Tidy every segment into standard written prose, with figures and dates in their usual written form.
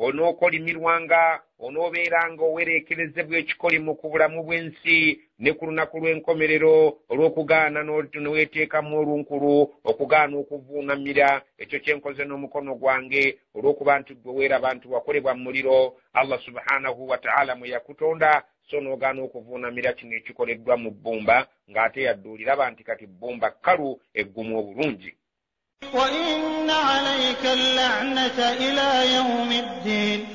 onookolimirwanga onoobeeranga owereekerezebwa ekikolimo ku bulamu bw'ensi ne ku lunaku lw'enkomerero olw'okugaana neweeteekamu olunkulu okugaana okuvuunamira ekyo kyenkoze n'omukono gwange olw'okuba nti gwe weeraba nti wakolebwa mu muliro Allah subhanahu wa ta'ala mwe yakutonda so n'ogaana okuvuunamira kino ekikoleddwa mu bbumba ng'ate yadduuliraba nti kati bbumba kkalu eggumu obulungi. وإن عليك اللعنة إلى يوم الدين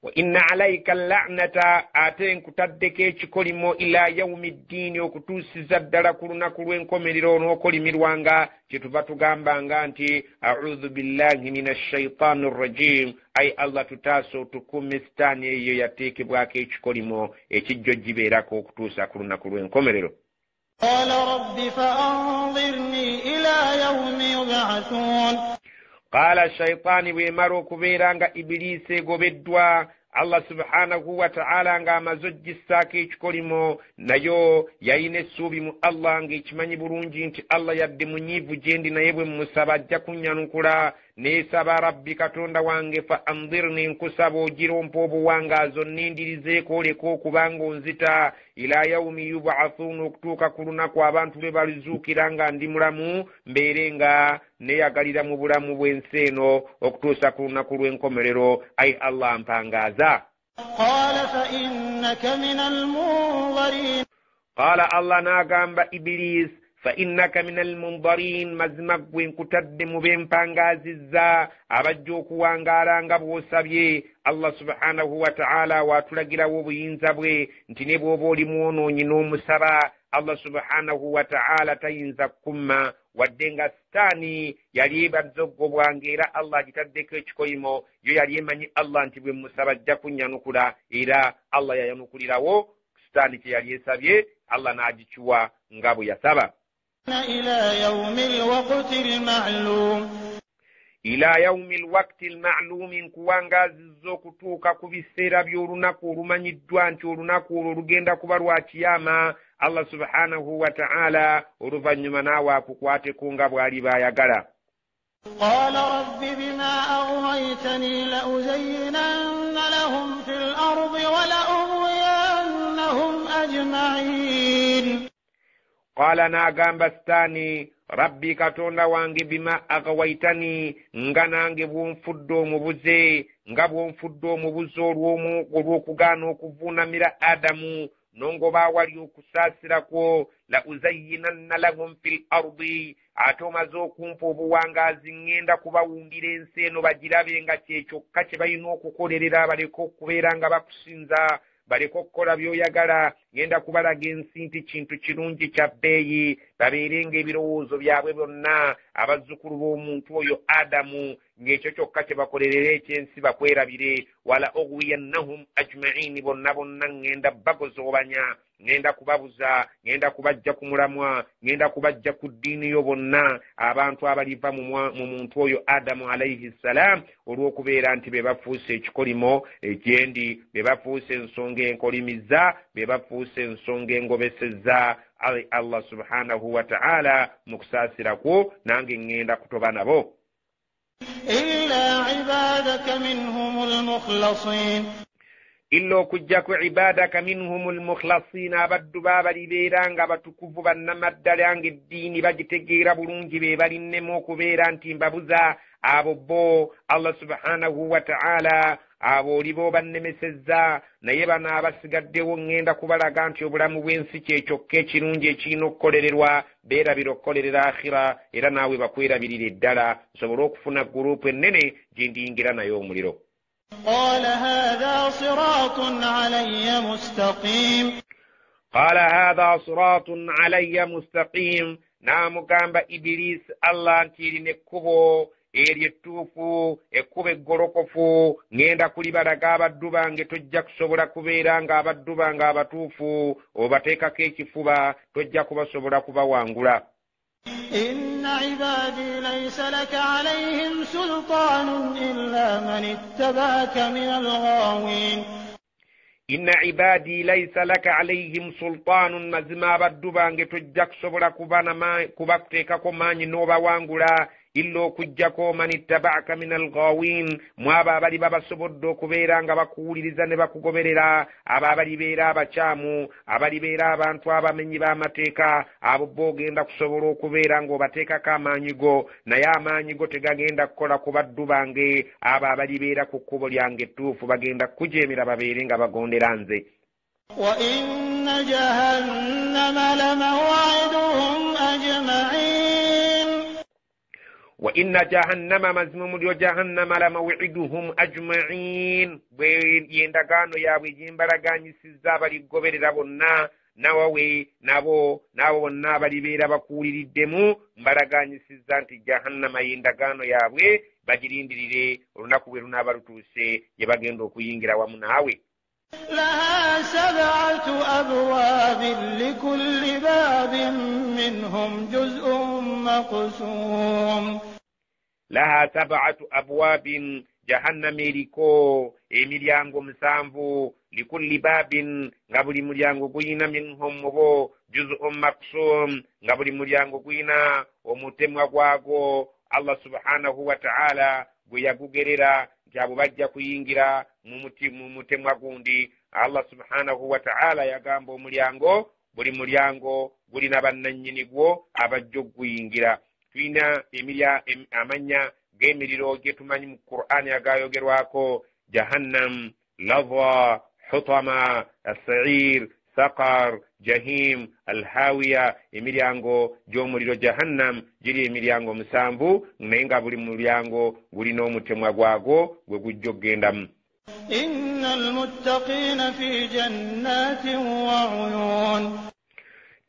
وإن عليك اللعنة آتين كتدك ekikolimo إلى يوم الدين okutuusiza ddala ku lunaku lw'enkomerero n'okolimirwanga kyetuva tugambanga nti a'udhu billahi minash shaitani rrajim ay Allah tutaasa otukume sitaani eyo yateekebwako ekikolimo ekijjo gibeerako okutuusa ku lunaku lw'enkomerero. قال رب فأنظرني إلى يوم يبعثون قال الشيطان بمرو كبيرانغا إبليس غوبدوا Allah subhanahu wa ta'ala nga amazojjissaako ekikolimo nayo yayina essuubi mu Allah ng'ekimanyi bulungi nti Allah yadde munyiivu gye ndi naye bwe mmusaba ajja kunnyanukula neesaba rabbi katonda wange fa anzirni nkusaba ogirompa obuwangaazo nindirizeeko oleka okubanga onzita ila yaumi yub'athuuna okutuuka ku lunaku abantu lwe balizuukira nga ndi mulamu mbeere nga neyagalira mu bulamu bw'ensi eno okutuusa ku lunaku lw'enkomerero ayi Allah mpangaaza. قال فإنك من المنظرين قال الله ناغamba إبليس فإنك من المنظرين mazima gwe nkutadde mu bempangazizza abajja okuwangaala nga bw'osabye. Allah subhanahu wa ta'ala watulagirawo obuyinza bwe nti ne bw'oba oli mwonoonyi n'omusaba Allah subhanahu wa ta'ala tayinza kumma wadde nga sitaani yali ebadde oggobwanga era Allah agitaddeko ekikolimo yo yali emanyi Allah nti bwe musaba ajja kunnyanukula era Allah yayanukulirawo sitaani kye yali esabye Allah n'agikiwa nga bwe yasaba. إلى يوم الوقت المعلوم ila yaumi alwaqti alma'lum kuwangazizza okutuuka ku biseera by'olunaku olumanyiddwa nti olunaku olwo lugenda kuba lwa kiyama. Allah subhanahu wa ta'ala oluvannyuma naawe akukwateko nga bw'ali baayagala. قال رب بما أغويتني لأزينن لهم في الأرض ولأغوينهم أجمعين. قال ناغamba sitaani rabbi katonda wange bima agawaitani nga nange bw'onfudde omubuze nga bw'onfudde omubuze olw'okugaana okuvuunamira Adamu nongoba awali okusaasirako la uzayyinanna lahum fil ardi ate omaze okumpa obuwangaazi ŋŋenda kubawundira ensi eno bagirabe nga kyekyokka kye balina okukolerera baleke okubeera nga bakusinza baleka okukola by'oyagala. Ngenda kubalaga ensi nti kintu kirungi kya bbeeyi babeerenga ebirowoozo byabwe byonna abazzukulu b'omuntu oyo Adamu ng'ekyo kyokka kye bakolerera ekyensi bakwerabire. wala oghwiyannahum ajma'in bonna bonna ngenda bagozoobanya ngenda kubabuza ngenda kubajja ku mulamwa ngenda kubajja ku ddiini yo bonna abantu abaliva mu muntu oyo Adamu alayhi salam olw'okubeera nti be bafuuse ekikolimo ekyendi be bafuuse ensonga enkolimiza be bafuuse ensonga engobesezza Allah subhanahu wa ta'ala mu kusaasira kwo nange ngenda kutoba nabo. إلا عبادك منهم المخلصين illa okujjaku ibadaka minhum almukhlasin abaddu baabalibeera nga batukuvu bannamaddala ng'eddiini bagitegeera bulungi be balinnemu okubeera nti mbabuza abo bo Allah subhanahu wa ta'ala abo olibo bannemesezza naye bano abasigaddewo ŋŋenda kubalaga nti obulamu bw'ensi kyekyokka ekirungi ekirina okukolererwa beerabira okukolerera akhira era naawe bakwerabirira eddala nsobole okufuna gurupu ennene gye ndiyingira nayo omuliro. قال هذا صراط علي مستقيم قال هذا صراط علي مستقيم naamugamba Iblis Allah nti erina ekkubo eryettuufu ekkubo eggolokofu ŋŋenda kulibalaga abaddu bange tojja kusobola kubeera nga abaddu bange abatuufu obateekako ekifuba tojja kubasobola kubawangula. إن عبادي ليس لك عليهم سلطان إلا من اتبعك من الغاوين. إن عبادي ليس لك عليهم سلطان mazima abaddu bange tojja kusobola kubateekako maanyi n'obawangula illa okujjako man ittaba'aka min alghawin mwaba abali babasobodde okubeera nga bakuwuliriza ne bakugoberera abo abalibeera abakyamu abalibeera abantu abamenyi b'amateeka abo boogenda kusobola okubeera ng'obateekako amaanyi go naye amaanyi go tegagenda kukola ku baddu bange abo abalibeera ku kkubo lyange ettuufu bagenda kujeemera babeere nga bagondera nze. وإن جهنم لموعدهم أجمعين وإن جهنم مزموم جهنم لموعدهم أجمعين yendagaano yaabwe gyembalaganyisizza abaligoberera bonna nawawe nabo bonna abalibeera bakuuliriddemu mbalaganyisizza nti jahannama yendagaano yaabwe bagirindirire olunaku bwe lunaaba lutuuse gye bagenda okuyingira wamu naawe. لها 7 أبواب لكل باب منهم جزء مقسوم. لها 7 أبواب جهنم eriko emiryango 7 likulli babin nga buli mulyango guyina minhum mubo juz'un maqsum nga buli mulyango guyina omutemwa gwago Allah subhanahu wa ta'ala gwe yagugerera nti abo bajja kuyingira mu mutemwa gundi. Allah subhanahu wa ta'ala yagamba omulyango buli mulyango gulina bannannyini gwo abajja okuguyingira. Tulina amanya g'emiriro gye tumanyi mu Qur'ani agayogerwako: jahannam, lava, hutama, as-sa'ir, saqar, jahim, alhawiya. Emiryango gy'omuliro jahannam giri emiryango 7 naye nga buli mulyango gulina omutemwa gwago gwe gujja okugendamu. إن المتقين في جنات وعيون.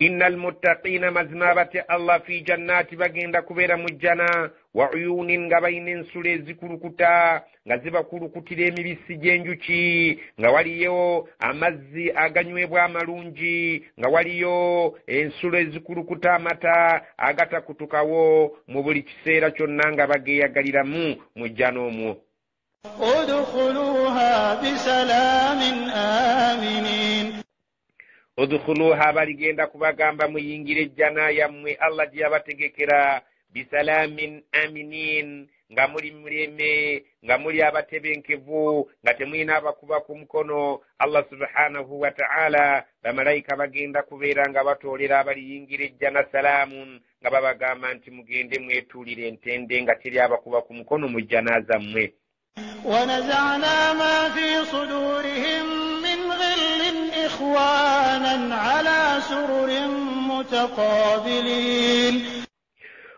إن المتقين مزمابة الله في جنات bagenda kubeera mu jjana wa uyunin nga balina ensula ezikulukuta nga zibakulukutira emibisi gy'enjuki nga waliyo amazzi aganywebwa amalungi nga waliyo ensula ezikulukuta amata agatakutukawo mu buli kiseera kyonna nga bageeyagaliramu mu jjana omwo. ادخلوها بسلام آمنين. udkhuluha baligenda kubagamba muyingire ejjana yammwe Allah gye yabategekera bisalamin aminin nga muli muleme nga muli abatebenkevu nga temulina abakuba ku mukono. Allah subhanahu wa ta'ala bamalayika bagenda kubeera nga batoolera abaliyingira ejjana salaamun nga babagamba nti mugende mwetuulire entende nga teri abakuba ku mukono mu jjana zammwe. ونزعنا ما في صدورهم من غل إخوانا على سرر متقابلين.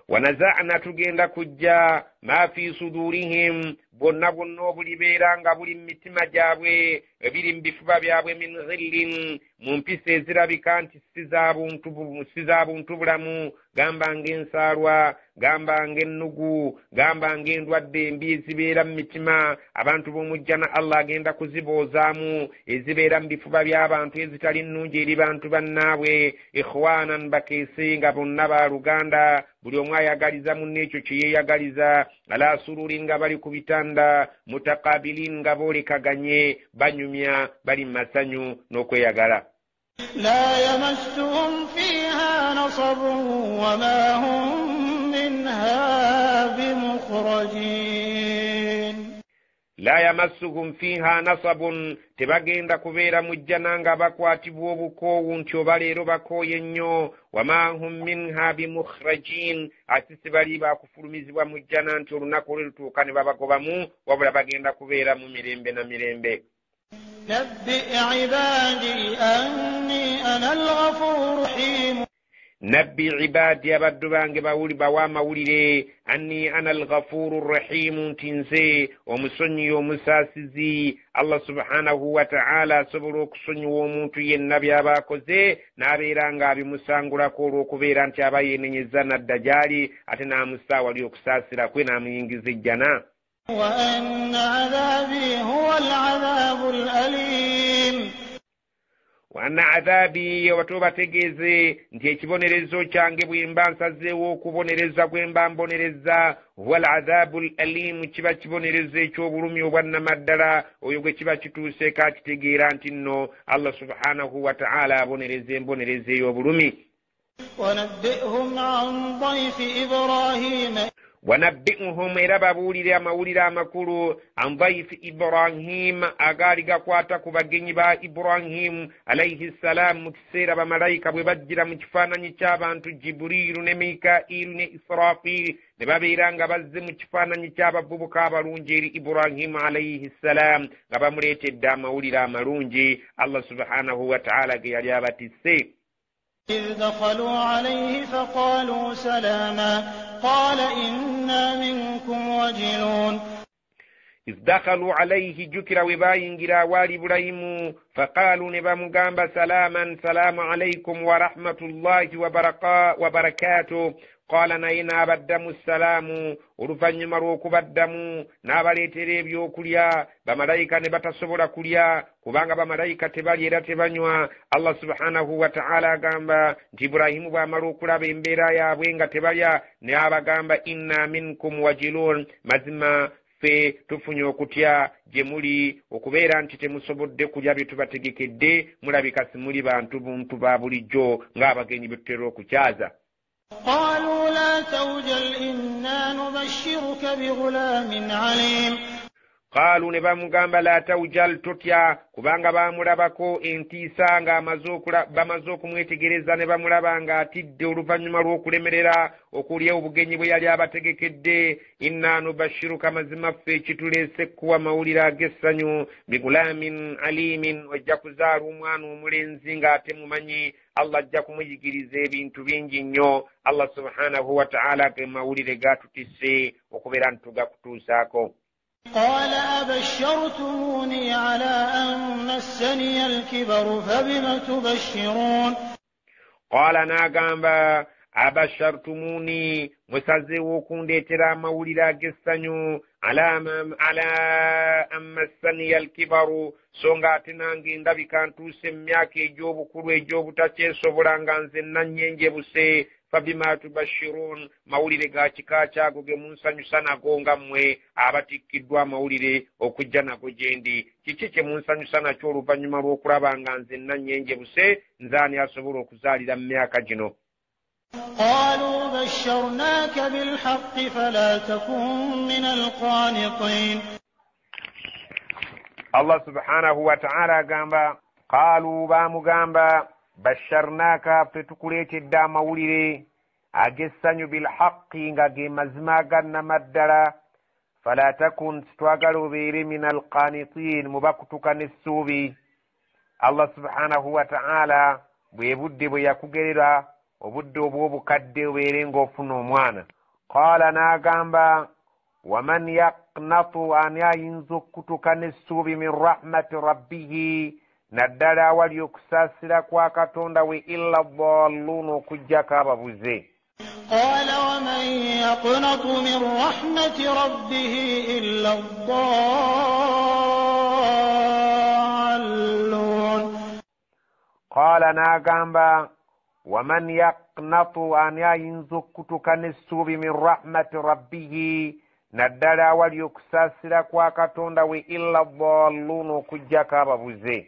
ونزعنا tugenda kujja ma fi sudurihim bonna bonna obulibeera nga buli mu mitima gyabwe ebiri mu bifuba byabwe min ghillin mu mpisa ezirabika nti si za buntu bulamu, gamba ng'ensaalwa, gamba ng'ennugu, gamba ng'endwadde embi ezibeera mu mitima. Abantu b'omujjana Allah agenda kuziboozaamu ezibeera mu bifuba by'abantu ezitali nnungi eri bantu bannaabwe. Ikhwanan bakeese nga bonna baaluganda, buli omu ayagaliza munne ekyo kye yeeyagaliza. Ala sururin nga bali ku bitanda, mutakabilin nga boolekaganye banyumya bali mu masanyu n'okweyagala. لا يمسهم فيها نصب وما هم منها بمخرجين. لا يمسهم فيها نصب tebagenda kubeera mu jjana nga bakwatibwa obukoowu nti oba leero bakooye nnyo. wama hum minha bimukhrajin ate sibali bakufulumizibwa mu jjana nti olunaku lwe lutuuka ne babagobamu, wabula bagenda kubeera mu mirembe na mirembe. نبئ عبادي أني أنا الغفور الرحيم. nabbi ibadi abaddu bange bawa amawulire anni ana alghafuru rrahimu nti nze omusonyiwa omusaasizi. Allah subhanahu wa ta'ala asobola okusonyiwa omuntu yenna by'aba akoze n'abeera nga abimusangulako olw'okubeera nti aba yeenenyezza nadda gy'ali ate n'amussa wali okusaasira kwe n'amuyingiza ejjana. وأن عذابي هو العذاب الأليم. Wana adhabi watubategeze nti ekibonerezo kyange bwe mba nsazeewo okubonereza bwe mba mbonereza wal adhabul alim kiba kibonerezo eky'obulumi obwannamaddala oyo gwe kiba kituuseeko akitegeera nti nno Allah subhanahu wa ta'ala abonereza embonerezo ey'obulumi. ونبئهم عن ضيف إبراهيم. wanabbi'uhum era babuulire amawulire amakulu an dhaifi Ibrahim agaali gakwata ku bagenyi ba Ibrahim alayhi salam mu kiseera bamalayika bwe bajjira mu kifaananyi ky'abantu Jibriilu ne Mikailu ne Israfil ne babeera nga bazze mu kifaananyi ky'abavubuka abalungi eri Ibrahim alayhi salam nga bamuleetedde amawulire amalungi Allah subhanahu wa ta'ala ge yali abatisse. إذ دخلوا عليه فقالوا سلاما قال إنا منكم وجلون. إذ دخلوا عليه جكر وباينجرا والي إبراهيم فقالوا نبامغامبا سلاما سلام عليكم ورحمة الله وبركاته. قال نينا بدم السلام ورفن مروك بدم نابليتري بيو كليا بملايكة نبتا سبورا كليا كبانغا بملايكة تبالي راتبانيوا الله سبحانه وتعالى غامبا إبراهيم بمروك لابنبرا يا بوينغا تباليا نابا غامبا إنا منكم وجلون مزما fe tufunye okutya gye muli okubeera nti temusobodde kulya bye tubategekedde mulabika simuli bantu buntu ba bulijjo ng'abagenyi be tutera okukyaza. قالوا لا توجل إنا نبشرك بغلام عليم. قالوا nebamugamba la tawjal totya kubanga bamulabako entiisa nga bamaze okumwetegereza ne bamulaba nga atidde oluvannyuma lw'okulemerera okulya obugenyi bwe yali abategekedde. inna nubashiruka mazima ffe kituleese kuwa mawulire ag'essanyu bigulamin alimin ojja kuzaala omwana omulenzi ng'ate mumanyi Allah ajja kumuyigiriza ebintu bingi nnyo. Allah subhanahu wa ta'ala ge mawulire gatutisse okubeera ntugakutuusaako. قال أبشرتموني على أن مسني الكبر فبم تبشرون. قال ناغامبا أبشرتموني مسازيو كونديترا موليرا جسانيو على أن مسني الكبر songa tinangi ndabi kantu semyake ejobu kuru ejobu tacheso bulanganze nanyenje buse fabima tubashirun mawulire gachika chago ge munsanyu sana gonga mwe abatikiddwa mawulire okujja nago gyendi kikiche munsanyu sana ky'oluvannyuma lw'okulaba nga nze nanyenje buse nzani asobola okuzaalira mu myaka gino. قالوا بشرناك بالحق فلا تكن من القانطين. Allah subhanahu wa ta'ala agamba qaalu baamugamba basharnaaka ffe tukuleetedde amawulire ag'essanyu bilhaqqi nga ge mazima agannamaddala fala takun sitwagala obeere min alqanitin mu bakutuka n'essuubi. Allah subhanahu wa ta'ala bwe budde bwe yakugerera obudde obw'obukadde obeere ng'ofuna omwana. qaala n'agamba waman yaqnatu ani ayinza okutuka n'essuubi min rahmati rabbihi naddala awali okusaasira kwa katonda we illa ddalluun okuggyako ababuze. qala waman yaqnatu min rahmati rabbihi illa ddalluun. qaala n'agamba waman yaqnatu ani ayinza okutuka n'essuubi min rahmati rabbihi naddala awali okusaasira kwa katonda we illa ddalluun okuggyako ababuze.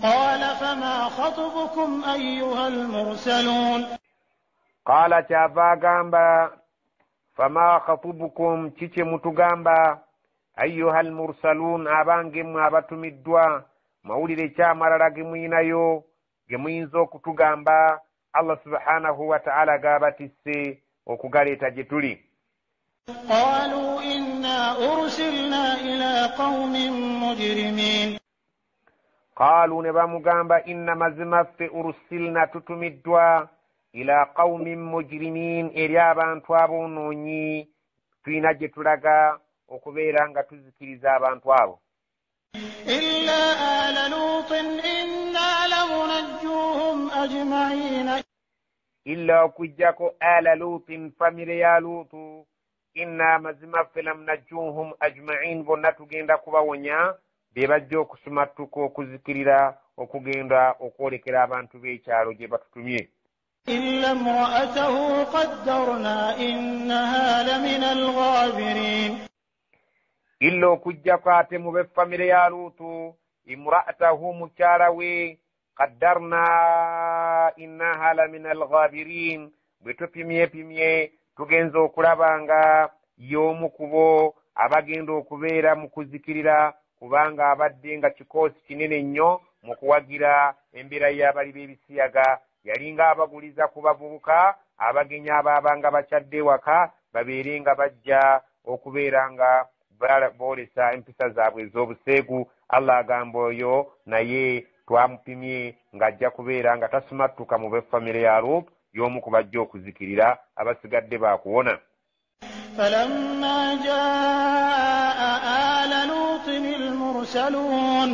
qala fama khatubukum ayyuha almursaluun. qaala kyava agamba fama khatubukum kiki mutugamba ayyuha almursaluun abange mmwe abatumiddwa mawulire kyamalala ge muyinayo ge muyinza okutugamba Allah subhanahu wa ta'ala gabatisse okugaleeta gye tuli. قالوا إنا أرسلنا إلى قوم مجرمين. قالوا نبامغامبا إن مزمف أرسلنا تتمدوا إلى قوم مجرمين إريابا انتوابو نوني فينا جتلغا okubeera nga tuzikiriza abantu abo. إلا آل لوط إنا لمنجوهم أجمعين. إلا okujjako ala lutin famire ya lutu inna mazima filam najjuhum ajma'in bonna tugenda kubawonya be bajja okusumattuka okuzikirira okugenda okwolekera abantu b'ekyalo gye batutumye. إلا امرأته قدرنا إنها لمن الغابرين. إلا okujjako ate mu b'effamire ya lutu imra'atahu mukyala we qaddarna innaha lamina alghabirin bwe tupimye tugenza okulaba nga y'omu kubo abagenda okubeera mu kuzikirira kubanga abadde nga kikoosi kinene nnyo mu kuwagira embeera y'abali b'ebisiyaga yalinga abaguliza ku bavubuka abagenyi abaabanga bakyadde waka babeere nga bajja okubeera nga boolesa empisa zaabwe ez'obuseegu. Allah agamba oyo naye twamupimye ng'ajja kubeera nga tasumattuka mu b'effamire ya Lut y'omu ku bajja okuzikirira abasigadde baakuwona. فلما جاء آل لوط المرسلون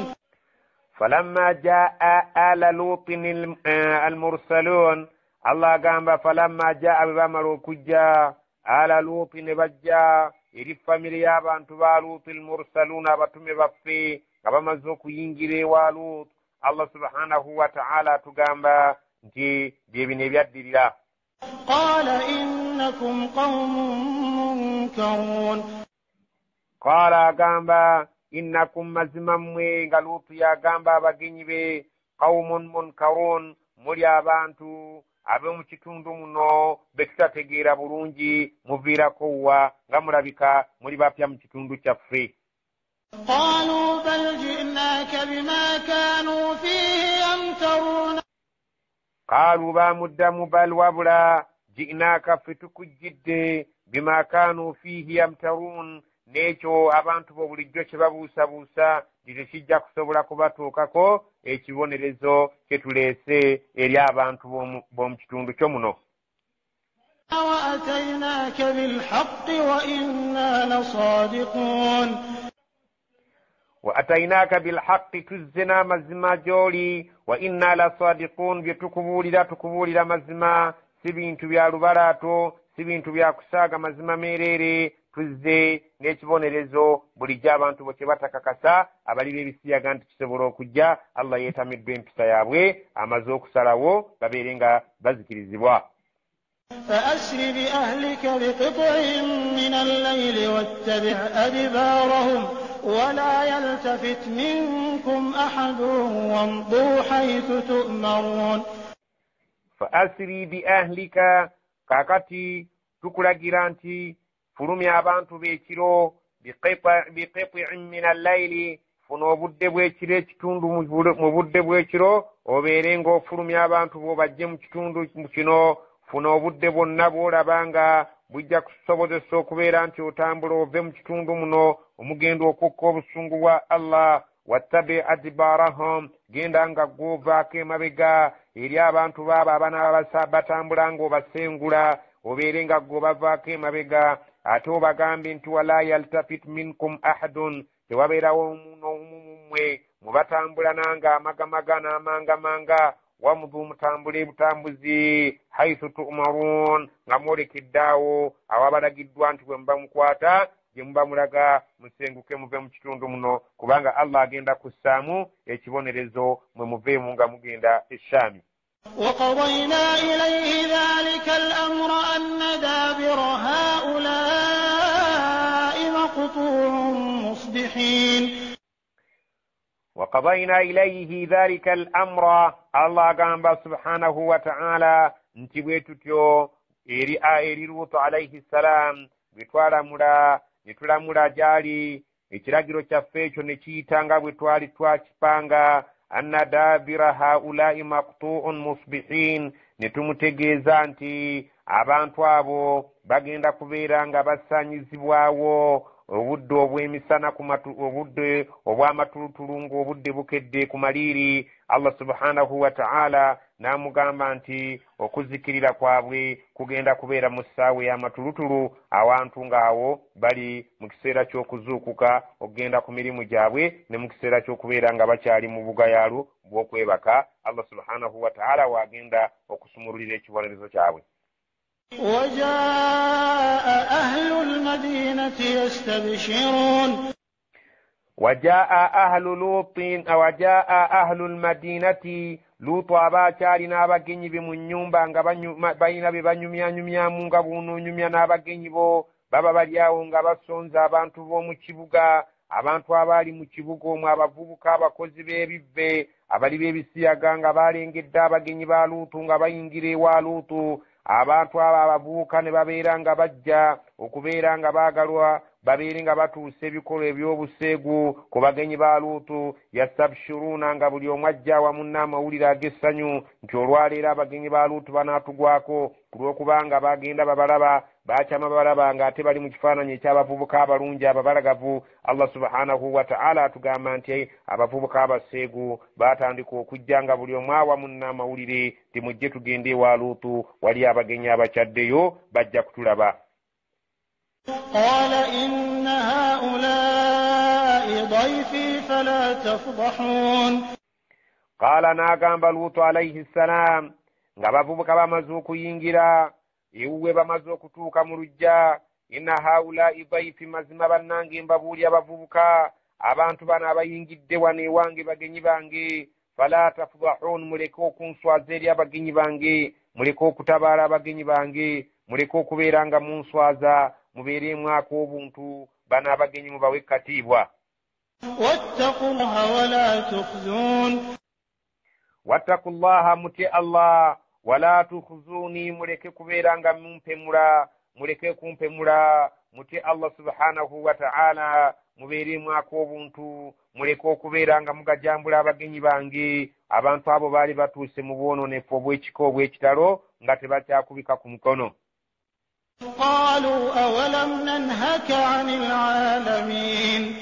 فلما جاء آل لوط المرسلون الله agamba فلما جاء bamala okujja آل لوط ne bajja eri famire y'abantu ba Lut المرسلون abatume baffe nga bamaze okuyingira ewa Lut. Allah subhanahu wa ta'ala atugamba nti bye bino ebyaddirira. قال إنكم قوم منكرون قال agamba innakum mazima mmwe nga Lutu yagamba abagenyi be qaumun munkarun muli abantu ab'omu kitundu muno be tutategeera bulungi muviirako wa nga mulabika muli bapya mu kitundu kyaffe. قالوا بل جئناك بما كانوا فيه يمترون قالوا bamuddamu bal wabula ji'naaka ffe tukujjidde bima kaanu fiihi yamtarun n'ekyo abantu bo bulijjo kye babuusabuusa tekijja kusobola kubatuukako ekibonerezo kye tuleese eri abantu b'omu kitundu kyo muno. وأتيناك بالحق وإنا لصادقون وأتيناك بالحق تزنا مزما جولي وإنا لصادقون بيتكبولira mazima si bintu bya lubalaato si bintu bya kusaaga mazima meerere tuzze n'ekibonerezo bulijjo abantu bo kye batakakasa abali b'ebisiyaga nti kisobola okujja. Allah yeetamiddwa empisa yaabwe amaze okusalawo babeere nga bazikirizibwa. فأسر بأهلك بقطع من الليل واتبع أدبارهم ولا يلتفت منكم أحد وامضوا حيث تؤمرون. فأسر بأهلك kakati tukulagira nti fulumya abantu b'ekiro biqit'in min al-layli funa obudde bw'ekiro ekitundu mu budde bw'ekiro obeere ng'ofulumya abantu bo bajje mu kitundu kino. Funa obudde bwonna bw'olaba nga bujja kusobozesa okubeera nti otambula ove mu kitundu muno omugenda okukka obusungu bwa Allah. wattabi adbarahum genda nga gw'ovaako emabega eri abantu baabo abanaaba batambula ng'obasengula obeere nga gw'obavaako emabega ate obagambe nti wala yaltafit minkum ahadun tewabeerawo n'omu mmwe mubatambula nanga amagamaga n'amangamanga wamudhu mutambule butambuzi haithu tu'marun nga mwolekeddaawo awabalagiddwa nti bwe muba mukwata gye muba mulaga musenguke muve mu kitundu muno kubanga Allah agenda kussaamu ekibonerezo mwe muveemu nga mugenda eshaami. وقضينا إليه ذلك الأمر أن دابر هؤلاء مقطوع مصبحين. وقضينا إليه ذلك الأمر الله قام سبحانه وتعالى نتبويتو إيري لوط عليه السلام nitulamula gyali ekiragiro kyaffe ekyo ne kiyita nga bwe twali twakipanga anna daabira haulai maqtu'un musbihin ne tumutegeeza nti abantu abo bagenda kubeera nga basaanyizibwawo obudde obw'emisana obudde obw'amatulutulu ng'obudde bukedde ku maliiri. Allah subhanahu wa ta'ala n'amugamba nti okuzikirira kwabwe kugenda kubeera mu ssaawa y'amatulutulu awantu ng'awo bali mu kiseera ky'okuzuukuka okugenda ku mirimu gyabwe ne mu kiseera ky'okubeera nga bakyali mu bugayaalu bw'okwebaka. Allah subhanahu wa ta'ala wagenda okusumululira ekibonerezo kyabwe. وجاء أهل المدينة يستبشرون. وجاء أهل المدينة لوط abakyali n'abagenyi be mu nnyumba nga balina be banyumyanyumyamu nga buunuunyumya n'abagenyi bo baba bali awo nga basonza abantu b'omu kibuga, abantu abaali mu kibuga omwo, abavubuka, abakozi b'ebivve, abali b'ebisiyaga nga balengedde abagenyi ba Luutu nga bayingira ewa Luutu. abantu abo abavubuka ne babeera nga bajja okubeera nga baagalwa babeere nga batuusa ebikolwa ebyobuseegu ku bagenyi ba Luutu yastabshiruuna nga buli omu ajja awamu n'amawulire ag'essanyu nti olwaleero abagenyi ba Luutu banaatugwako ku lw'okubanga bagenda babalaba bakyama babalaba ng'ate bali mu kifaananyi eky'abavubuka abalungi ababalagavu. Allah subhanahu wa ta'ala atugamba nti abavubuka abaseegu baatandika okujja nga buli omu awamu n'amawulire nti mujje tugende ewa Luutu wali abagenyi abakyaddeyo bajja kutulaba. قال إن هؤلاء ضيفي فلا تفضحون. قال ناغamba Luutu alayhi salam nga bavubuka bamaze okuyingira ewuwe bamaze okutuuka mu lujja, inna haulai dhaifi, mazima bannange mbabuulya abavubuka abantu bano abayingidde wano ewange bagenyi bange, fala tafdahun, muleke okunswaza eri abagenyi bange, muleke okutabaala abagenyi bange, muleke okubeera nga munswaza, mubeeremu ak'obuntu, bano abagenyi mubawe katiibwa. wattaqullaha wala tukhzun. wattaqullaha, mutye Allah, wala tukhzuni, muleke kubeera nga mumpemula, muleke kumpemula, mutye Allah subhanahu wa ta'ala, mubeeremu ak'obuntu, muleke okubeera nga mugajambula abagenyi bange. Abantu abo baali batuuse mu bwononefu obw'ekika obw'ekitalo nga tebakyakubika ku mukono. قالوا أولم ننهك عن العالمين.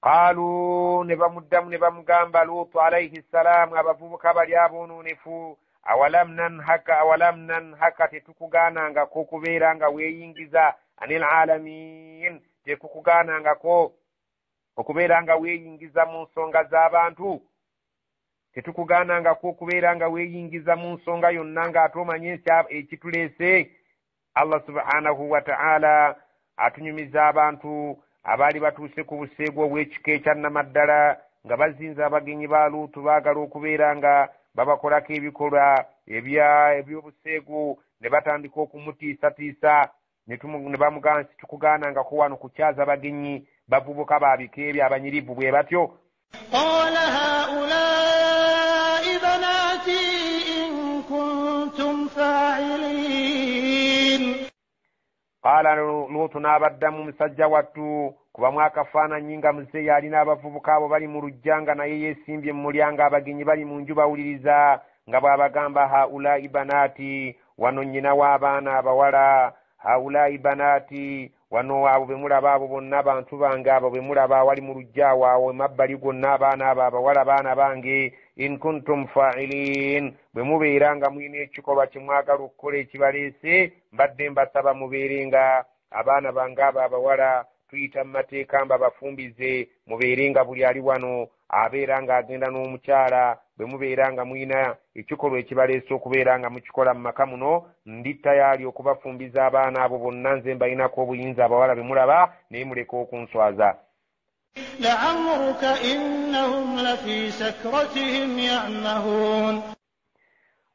قالوا nebamuddamu nebamugamba Luutu alayhi salam abavubuka bali aboononefu, awalam nanhaka, tetukugaanangako okubeera nga weeyingiza anil alamin, tekukugaanangako okubeera nga weeyingiza mu nsonga z'abantu, tetukugaanangako okubeera nga weeyingiza mu nsonga yonna ng'ate omanye ekituleese. Allah subhanahu wa ta'ala atunyumiza abantu abaali batuuse ku buseegu obw'ekika ekyannamaddala nga bazinza abagenyi ba Luutu, baagala okubeera nga babakolako ebikolwa eby'obuseegu, ne batandika okumutiisatiisa, ne bamugamba nti tukugaanangako wano kukyaza abagenyi bavubuka babika ebyo abanyirivu bwe batyo. qala haulai banati in kuntum fa'ilin. Qala Luutu n'abaddamu musajja wattu kubamu akafaananyi nga muzeeyi alina abavubuka abo bali mu lujja nga naye yeesimbye mu mulyango, abagenyi bali mu nju bawuliriza nga bw'abagamba haulai banati, wano nnyina w'abaana abawala, haulai banati, wano abo be mulaba abo bonna abantu bange, abo be mulaba wali mu lujja waawe mabbali gonna abaana abo abawala baana bange, in kuntum fa'ilin, bwe mubeera nga mulina ekikolwa kye mwagala okukola ekibaleese, mbadde mbasaba mubeere nga abaana bange abo abawala tuyita mu mateeka mba bafumbize, mubeere nga buli ali wano abeera nga agenda n'omukyala, bwe mubeera nga mulina ekikolwa ekibaleese okubeera nga mukikola mu maka muno, ndi tayali okubafumbiza abaana abo bonna, nze mbalinako obuyinza abawala be mulaba, naye muleke okunswaza. لعمرك إنهم لفي سكرتهم يعمهون.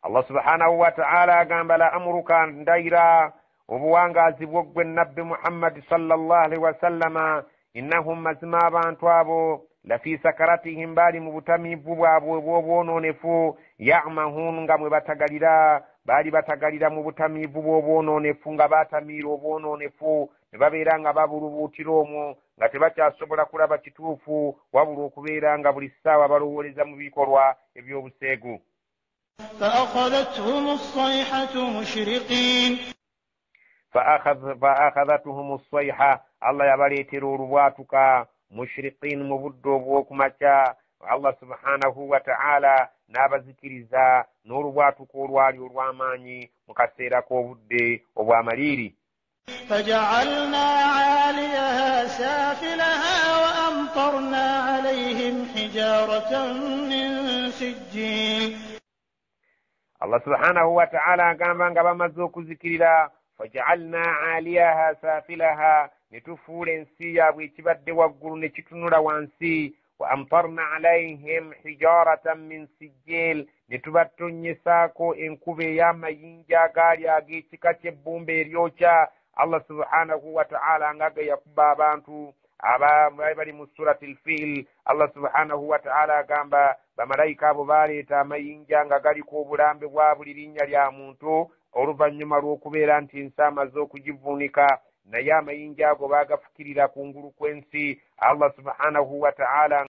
Allah subhanahu wa ta'ala agamba la'amruka, ndayira obuwangaazi bw'oggwe nabbi Muhammad sallallahu alaihi wasallama, innahum, mazima abantu abo, lafi sakaratihim, baali mu butamiivu bwabwe bw'obwononefu, ya'mahun, nga mwe batagalira, baali batagalira mu butamiivu bw'obwononefu, nga baatamiira obwononefu, ne babeera nga babulubuutira omwo, nga tebakyasobola kulaba kituufu wabula okubeera nga buli ssaawa balowooleza mu bikolwa eby'obuseegu. فأخذتهم الصيحة مشرقين. فأخذتهم الصيحة، الله yabaleetera olubwatuka mushriqin, mu budde obw'okumakya. Allah subhanahu wa ta'ala n'abazikiriza n'olubwatuka olwali olw'amaanyi mu kaseera k'obudde obw'amaliiri. فجعلنا عاليها سافلها وأمطرنا عليهم حجارة من سجيل. Allah subhanahu wa ta'ala agamba nga bamaze okuzikirira, faja'alna 'aliyaha safilaha, ne tufuula ensi yaabwe ekibadde waggulu ne kitunula wansi, wa amtarna 'alayhim hijaratan min sijil, ne tubatonyesaako enkuba ey'amayinja agaali ag'ekika ky'ebbumba eryokya. Allah subhanahu wa ta'ala nga yakuba abantu bali mu surati al-Fil. Allah subhanahu wa ta'ala agamba bamalayika abo baleeta amayinja nga galiko obulambe bwa buli linnya lya muntu, oluvannyuma lw'okubeera nti ensi amaze okugivuunika naye amayinja ago baagafukirira kungulu kw'ensi. Allah subhanahu wa ta'ala